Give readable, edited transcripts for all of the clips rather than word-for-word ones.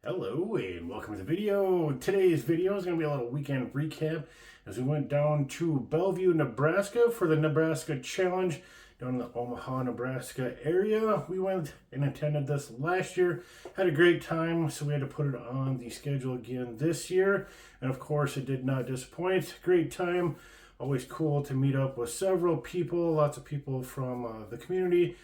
Hello and welcome to the video. Today's video is going to be a little weekend recap as we went down to Bellevue, Nebraska for the Nebraska Challenge down in the Omaha, Nebraska area. We went and attended this last year, had a great time, so we had to put it on the schedule again this year. And of course, it did not disappoint. Great time. Always cool to meet up with several people, lots of people from the community.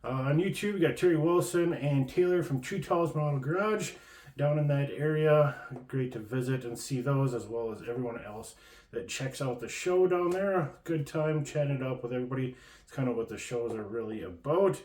On YouTube, we got Terry Wilson and Taylor from Tree Tall's Model Garage down in that area. Great to visit and see those, as well as everyone else that checks out the show down there. Good time chatting it up with everybody. It's kind of what the shows are really about.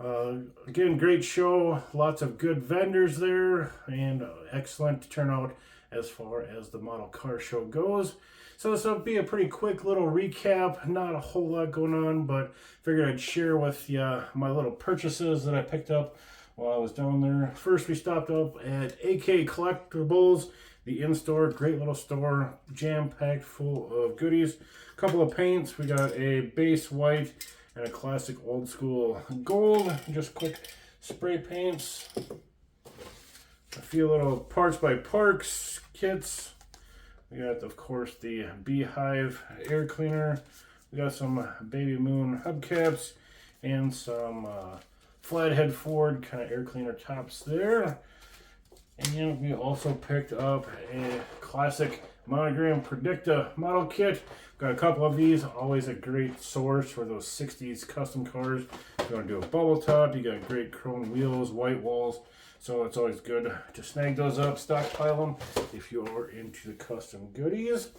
Again, great show. Lots of good vendors there and excellent turnout as far as the model car show goes. So this will be a pretty quick little recap. Not a whole lot going on, but figured I'd share with you my little purchases that I picked up while I was down there. First, we stopped up at AK Collectibles, the in-store, great little store, jam-packed full of goodies. A couple of paints. We got a base white and a classic old school gold. Just quick spray paints. A few little Parts by Parks kits. We got, of course, the Beehive air cleaner. We got some Baby Moon hubcaps and some Flathead Ford kind of air cleaner tops there. And we also picked up a classic Monogram Predicta model kit. Got a couple of these. Always a great source for those 60s custom cars. If you want to do a bubble top, you got great chrome wheels, white walls. So it's always good to snag those up, stockpile them if you are into the custom goodies.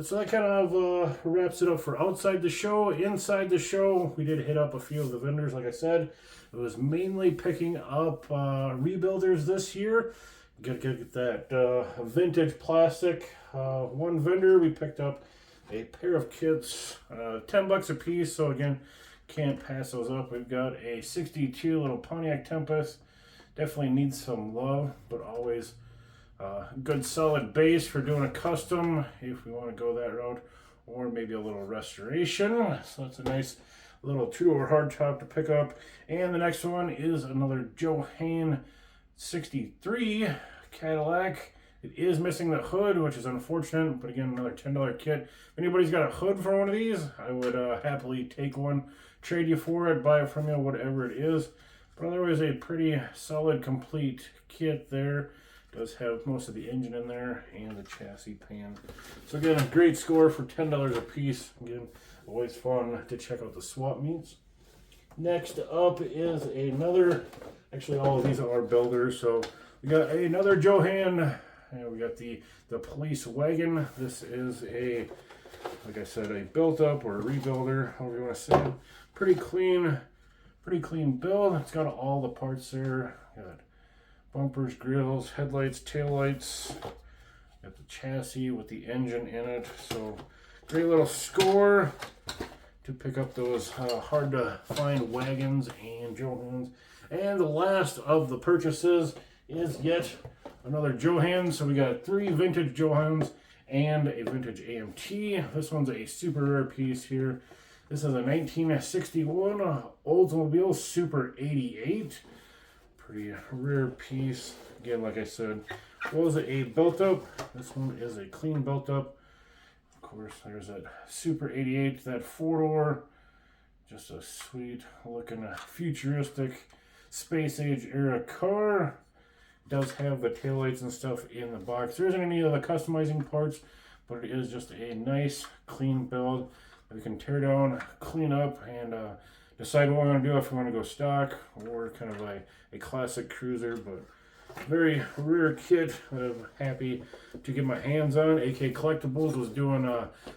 So that kind of wraps it up for outside the show. Inside the show, we did hit up a few of the vendors, like I said. It was mainly picking up rebuilders this year. Gotta get that vintage plastic. One vendor, we picked up a pair of kits, $10 a piece. So again, can't pass those up. We've got a 62 little Pontiac Tempest. Definitely needs some love, but always good solid base for doing a custom if we want to go that route, or maybe a little restoration. So that's a nice little two-door hardtop to pick up. And the next one is another Johann 63 Cadillac. It is missing the hood, which is unfortunate, but again, another $10 kit. If anybody's got a hood for one of these, I would happily take one, trade you for it, buy it from you, whatever it is. But otherwise, a pretty solid, complete kit there. Does have most of the engine in there and the chassis pan. So again, a great score for $10 a piece. Again, always fun to check out the swap meets. Next up is another, actually all of these are builders. So we got another Johann, and we got the police wagon. This is a, like I said, a built up or a rebuilder, however you want to say it. Pretty clean build. It's got all the parts there. Got bumpers, grills, headlights, taillights. Got the chassis with the engine in it. So great little score to pick up those hard to find wagons and Johanns. And the last of the purchases is yet another Johann. So we got 3 vintage Johanns and a vintage AMT. This one's a super rare piece here. This is a 1961 Oldsmobile Super 88. Pretty rare piece. Again, like I said, was a built up. This one is a clean built up. Of course, there's that Super 88, that 4-door. Just a sweet looking futuristic space age era car. Does have the taillights and stuff in the box. There isn't any of the customizing parts, but it is just a nice clean build. We can tear down, clean up, and decide what we want to do, if we want to go stock or kind of a classic cruiser. But very rare kit that I'm happy to get my hands on. AK Collectibles was doing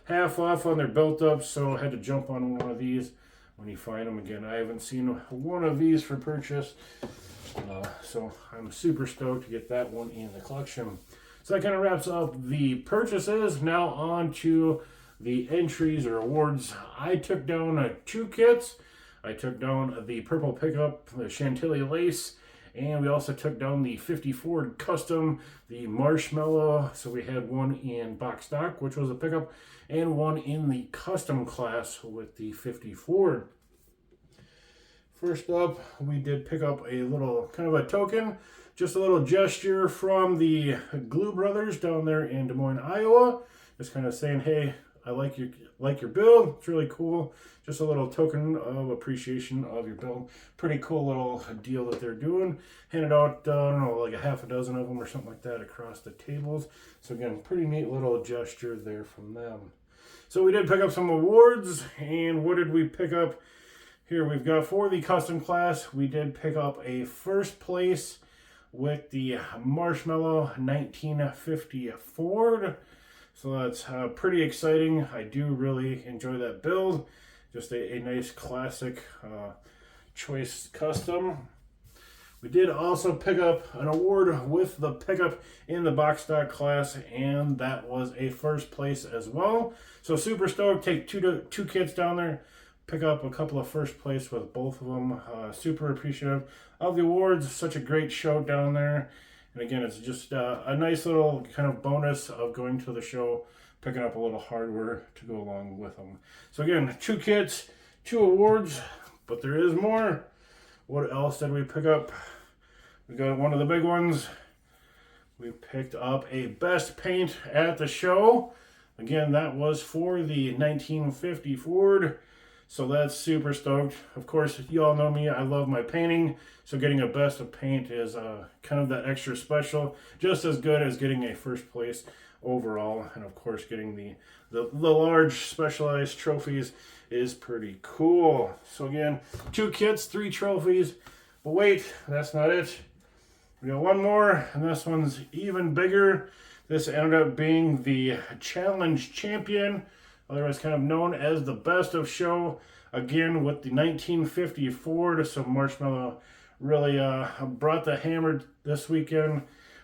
half off on their built up, so I had to jump on one of these when you find them. Again, I haven't seen one of these for purchase, so I'm super stoked to get that one in the collection. So that kind of wraps up the purchases. Now on to the entries or awards. I took down 2 kits. I took down the purple pickup, the Chantilly lace, and we also took down the 50 Ford Custom, the Marshmallow. So we had one in box stock, which was a pickup, and one in the custom class with the 50 Ford. First up, we did pick up a little kind of a token, just a little gesture from the Glue Brothers down there in Des Moines, Iowa. Just kind of saying, hey, I like your build. It's really cool. Just a little token of appreciation of your build. Pretty cool little deal that they're doing. Handed out, I don't know, like a half a dozen of them or something like that across the tables. So again, pretty neat little gesture there from them. So we did pick up some awards, and what did we pick up? Here we've got for the custom class, we did pick up a first place with the Marshmallow 1950 Ford. So that's pretty exciting. I do really enjoy that build. Just a nice classic choice custom. We did also pick up an award with the pickup in the box stock class, and that was a first place as well. So super stoked. Take two kits down there. Pick up a couple of first place with both of them. Super appreciative of the awards. Such a great show down there. And again, it's just a nice little kind of bonus of going to the show, picking up a little hardware to go along with them. So again, 2 kits, 2 awards, but there is more. What else did we pick up? We got one of the big ones. We picked up a best paint at the show. Again, that was for the 1950 Ford. So that's super stoked. Of course, you all know me. I love my painting. So getting a best of paint is kind of that extra special. Just as good as getting a first place overall. And of course, getting the large specialized trophies is pretty cool. So again, 2 kits, 3 trophies. But wait, that's not it. We got one more, and this one's even bigger. This ended up being the Challenge Champion, otherwise kind of known as the Best of Show. Again, with the 1950 Ford. So Marshmallow really brought the hammer this weekend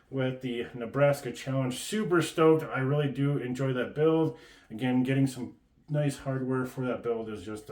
with the Nebraska Challenge. Super stoked. I really do enjoy that build. Again, getting some nice hardware for that build is just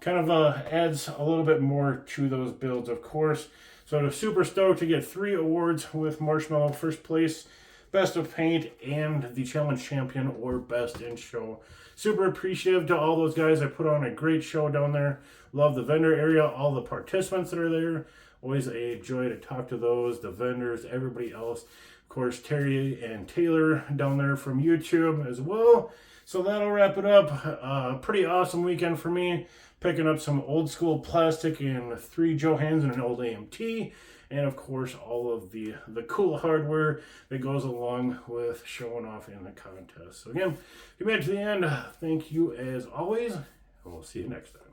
kind of adds a little bit more to those builds, of course. So I'm super stoked to get 3 awards with Marshmallow first place, Best of Paint, and the Challenge Champion or Best in Show. Super appreciative to all those guys. I put on a great show down there. Love the vendor area, all the participants that are there. Always a joy to talk to those, the vendors, everybody else. Of course, Terry and Taylor down there from YouTube as well. So that'll wrap it up. Pretty awesome weekend for me. Picking up some old school plastic and 3 Johans and an old AMT. And of course, all of the cool hardware that goes along with showing off in the contest. So again, if you made it to the end, thank you as always, and we'll see you next time.